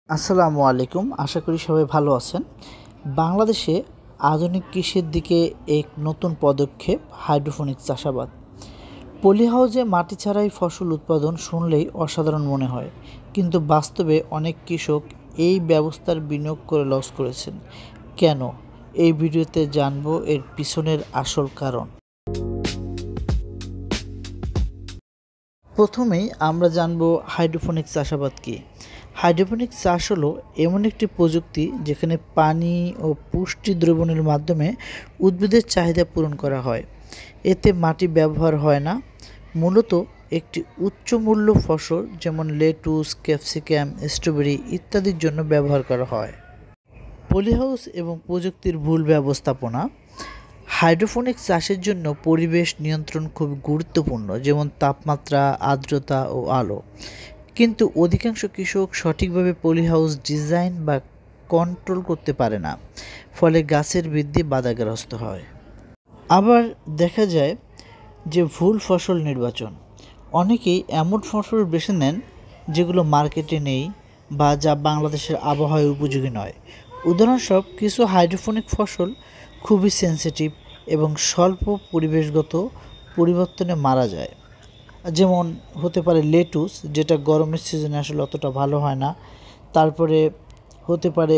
আসসালামু আলাইকুম। আশা করি সবাই ভালো আছেন। বাংলাদেশে আধুনিক কৃষির দিকে এক নতুন পদক্ষেপ হাইড্রোপনিক চাষাবাদ। পলি হাউসে মাটি ছাড়াই ফসল উৎপাদন শুনলেই অসাধারণ মনে হয়, কিন্তু বাস্তবে অনেক কৃষক এই ব্যবস্থার বিনিয়োগ করে লস করেছেন। কেন? এই ভিডিওতে জানবো এর পিছনের আসল কারণ। প্রথমেই আমরা জানবো হাইড্রোপনিক চাষাবাদ কী। হাইড্রোপনিক চাষ হলো এমন একটি প্রযুক্তি যেখানে পানি ও পুষ্টি দ্রবণের মাধ্যমে উদ্ভিদের চাহিদা পূরণ করা হয়। এতে মাটি ব্যবহার হয় না। মূলত একটি উচ্চ মূল্য ফসল যেমন লেটুস, ক্যাপসিকাম, স্ট্রবেরি ইত্যাদির জন্য ব্যবহার করা হয়। পলিহাউস এবং প্রযুক্তির ভুল ব্যবস্থাপনা। হাইড্রোপনিক চাষের জন্য পরিবেশ নিয়ন্ত্রণ খুব গুরুত্বপূর্ণ, যেমন তাপমাত্রা, আর্দ্রতা ও আলো। কিন্তু অধিকাংশ কৃষক সঠিকভাবে পলিহাউস ডিজাইন বা কন্ট্রোল করতে পারে না, ফলে গাছের বৃদ্ধি বাধাগ্রস্ত হয়। আবার দেখা যায় যে ভুল ফসল নির্বাচন। অনেকেই এমন ফসল বেছে নেন যেগুলো মার্কেটে নেই বা যা বাংলাদেশের আবহাওয়ায় উপযোগী নয়। উদাহরণস্বরূপ, কিছু হাইড্রোপনিক ফসল খুবই সেনসিটিভ এবং স্বল্প পরিবেশগত পরিবর্তনে মারা যায়। যেমন হতে পারে লেটুস, যেটা গরমের সিজনে আসলে অতটা ভালো হয় না। তারপরে হতে পারে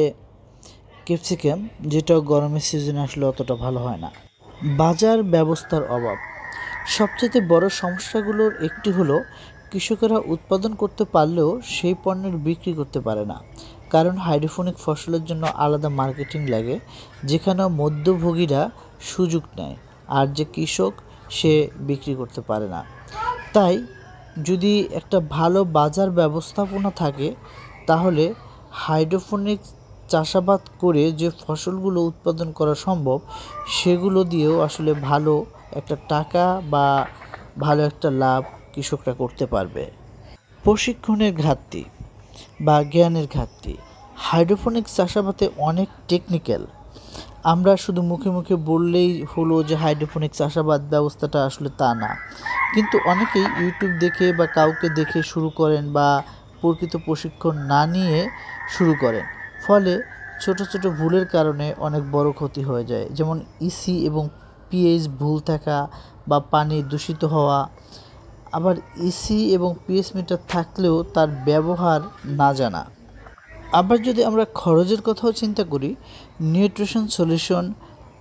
ক্যাপসিকাম, যেটাও গরমের সিজনে আসলে অতটা ভালো হয় না। বাজার ব্যবস্থার অভাব। সবচেয়ে বড় সমস্যাগুলোর একটি হলো কৃষকেরা উৎপাদন করতে পারলেও সেই পণ্যের বিক্রি করতে পারে না, কারণ হাইড্রোপনিক ফসলের জন্য আলাদা মার্কেটিং লাগে, যেখানেও মধ্যভোগীরা সুযোগ নেয়, আর যে কৃষক সে বিক্রি করতে পারে না। তাই যদি একটা ভালো বাজার ব্যবস্থাপনা থাকে, তাহলে হাইড্রোপনিক চাষাবাদ করে যে ফসলগুলো উৎপাদন করা সম্ভব, সেগুলো দিয়েও আসলে ভালো একটা টাকা বা ভালো একটা লাভ কৃষকরা করতে পারবে। প্রশিক্ষণের ঘাটতি বা জ্ঞানের ঘাটতি। হাইড্রোপনিক চাষাবাদে অনেক টেকনিক্যাল। আমরা শুধু মুখে মুখে বললেই হলো যে হাইড্রোপনিক চাষাবাদ ব্যবস্থাটা, আসলে তা না। কিন্তু অনেকেই ইউটিউব দেখে বা কাউকে দেখে শুরু করেন বা প্রকৃত প্রশিক্ষণ না নিয়ে শুরু করেন, ফলে ছোট ছোট ভুলের কারণে অনেক বড় ক্ষতি হয়ে যায়। যেমন ইসি এবং পিএইচ ভুল থাকা বা পানি দূষিত হওয়া। আবার ইসি এবং পিএইচ মিটার থাকলেও তার ব্যবহার না জানা। আবার যদি আমরা খরচের কথাও চিন্তা করি, nutrition solution,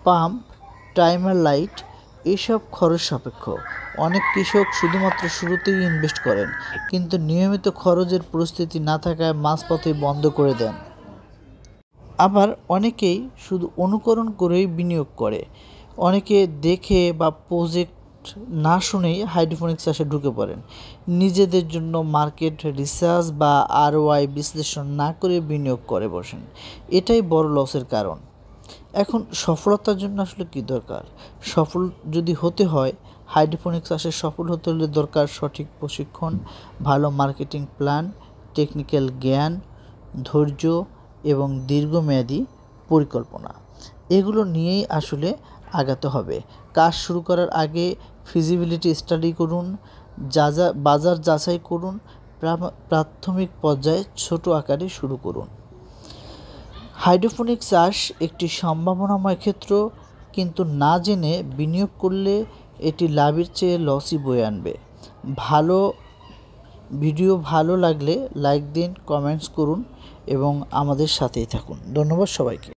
pump, timer light এসব খরচ সাপেক্ষ। অনেক কৃষক শুধুমাত্র শুরুতেই ইনভেস্ট করেন, কিন্তু নিয়মিত খরচের পরিস্থিতি না থাকায় মাঝপথে বন্ধ করে দেন। আবার অনেকেই শুধু অনুকরণ করেই বিনিয়োগ করে। অনেকে দেখে বা প্রজেক্ট না শুনেই হাইড্রোপনিক চাষে ঢুকে পড়েন। নিজেদের জন্য মার্কেট রিসার্চ বা আরওআই বিশ্লেষণ না করে বিনিয়োগ করে বসেন। এটাই বড় লসের কারণ। এখন সফলতার জন্য আসলে কী দরকার? সফল যদি হতে হয়, হাইড্রোপনিক চাষে সফল হতে হলে দরকার সঠিক প্রশিক্ষণ, ভালো মার্কেটিং প্ল্যান, টেকনিক্যাল জ্ঞান, ধৈর্য এবং দীর্ঘমেয়াদী পরিকল্পনা। এগুলো নিয়েই আসলে আগাতে হবে। কাজ শুরু করার আগে ফিজিবিলিটি স্টাডি করুন, বাজার যাচাই করুন, প্রাথমিক পর্যায়ে ছোট আকারে শুরু করুন। হাইড্রোপনিক চাষ একটি সম্ভাবনাময় ক্ষেত্র, কিন্তু না জেনে বিনিয়োগ করলে এটি লাভের চেয়ে লসই বয়ে আনবে। ভিডিও ভালো লাগলে লাইক দিন, কমেন্টস করুন এবং আমাদের সাথেই থাকুন। ধন্যবাদ সবাইকে।